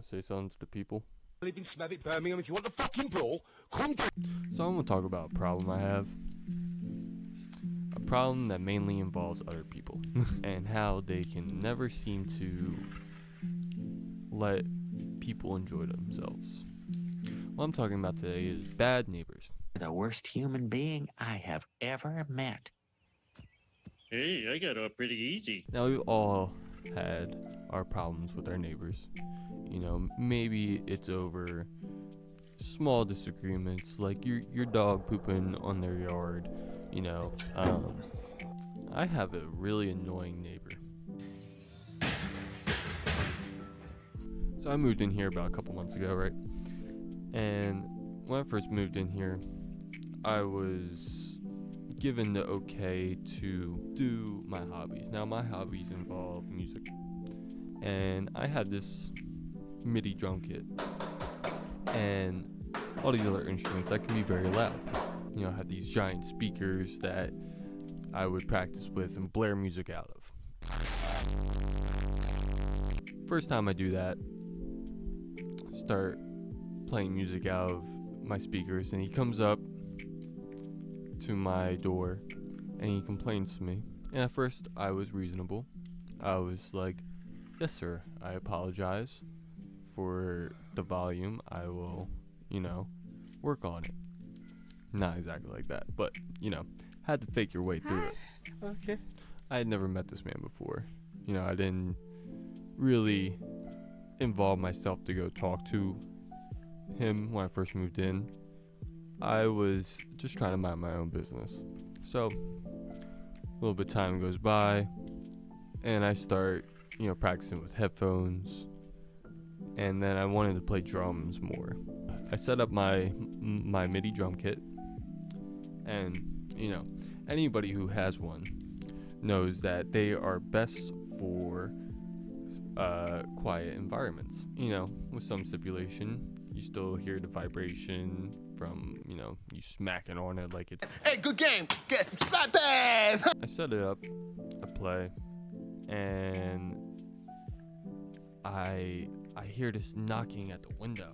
want to say something to the people? I live in Smethwick, Birmingham. If you want the fucking brawl, come to... So I'm going to talk about a problem I have. A problem that mainly involves other people. And how they can never seem to let people enjoy themselves. What I'm talking about today is bad neighbors. The worst human being I have ever met. Hey, I got off pretty easy. Now, we've all had our problems with our neighbors. You know, maybe it's over small disagreements, like your dog pooping on their yard. You know, I have a really annoying neighbor. So I moved in here about a couple months ago, right? And when I first moved in here, I was given the okay to do my hobbies. Now, my hobbies involve music. And I had this MIDI drum kit. And all these other instruments that can be very loud. You know, I have these giant speakers that I would practice with and blare music out of. First time I do that, start playing music out of my speakers, and he comes up to my door and he complains to me. And at first I was reasonable. I was like, yes sir, I apologize for the volume. I will, work on it. Not exactly like that, but had to fake your way through it. Okay. I had never met this man before. I didn't really involve myself to go talk to him when I first moved in. I was just trying to mind my own business. So a little bit of time goes by and I start, practicing with headphones, and then I wanted to play drums more. I set up my MIDI drum kit, and anybody who has one knows that they are best for quiet environments. With some stipulation, you still hear the vibration from, you smacking on it like it's... Hey, good game! Get some slap ass! I set it up, I play, and I hear this knocking at the window,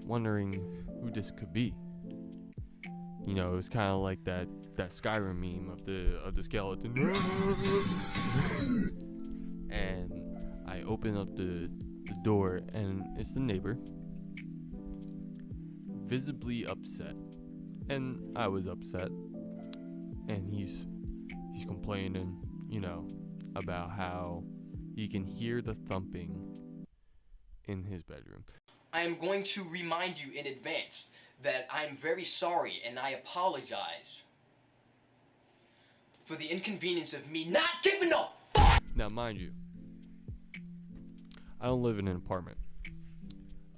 wondering who this could be. It was kind of like that Skyrim meme of the skeleton. And I open up the door, and it's the neighbor, visibly upset, and I was upset. And he's complaining, about how he can hear the thumping in his bedroom. I am going to remind you in advance that I am very sorry and I apologize for the inconvenience of me not giving a fuck. Now, mind you, I don't live in an apartment.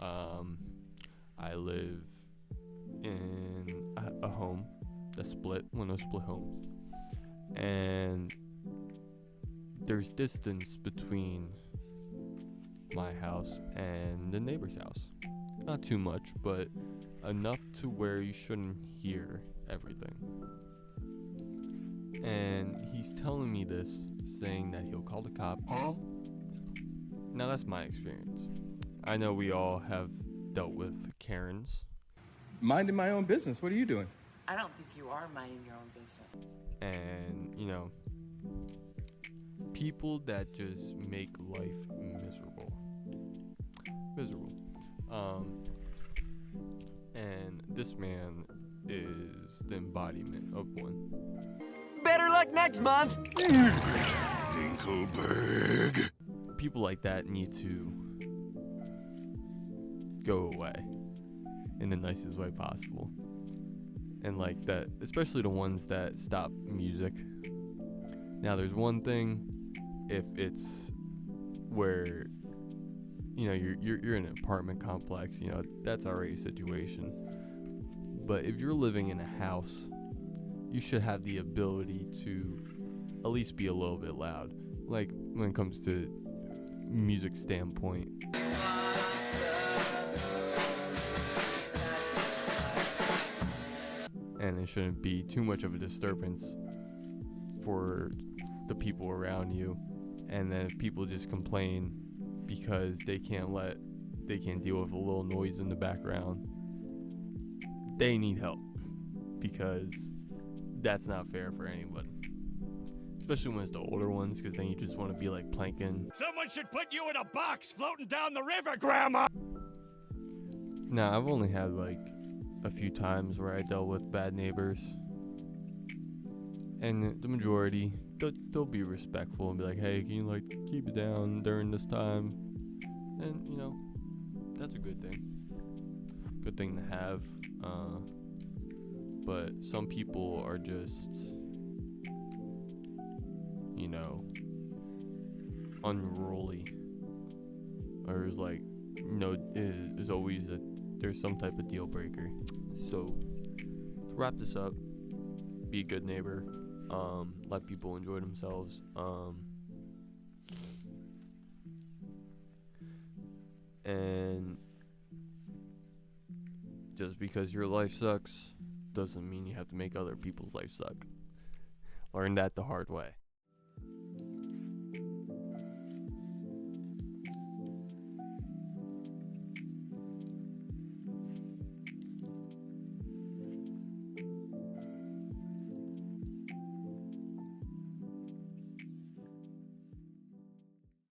I live in a home that's split, one of those split homes. And there's distance between my house and the neighbor's house. Not too much, but enough to where you shouldn't hear everything. And he's telling me this, saying that he'll call the cops. Now, that's my experience. I know we all have dealt with Karens. Minding my own business. What are you doing? I don't think you are minding your own business. And, people that just make life miserable. And this man is the embodiment of one. Better luck next month. Dinkelberg. People like that need to go away in the nicest way possible. And like that, especially the ones that stop music. Now, there's one thing if it's where you're in an apartment complex, that's already a situation. But if you're living in a house, you should have the ability to at least be a little bit loud, like when it comes to music standpoint. And it shouldn't be too much of a disturbance for the people around you. And then if people just complain because they can't deal with a little noise in the background. They need help, because that's not fair for anyone. Especially when it's the older ones, because then you just want to be like Plankton. Someone should put you in a box floating down the river, Grandma! Nah, I've only had like a few times where I dealt with bad neighbors. And the majority, they'll be respectful and be like, hey, can you like keep it down during this time? And, you know, that's a good thing. Good thing to have. But some people are just, you know, unruly. Or is like, you know, is always there's some type of deal breaker. So, to wrap this up, be a good neighbor. Let people enjoy themselves. And just because your life sucks doesn't mean you have to make other people's life suck. Learn that the hard way.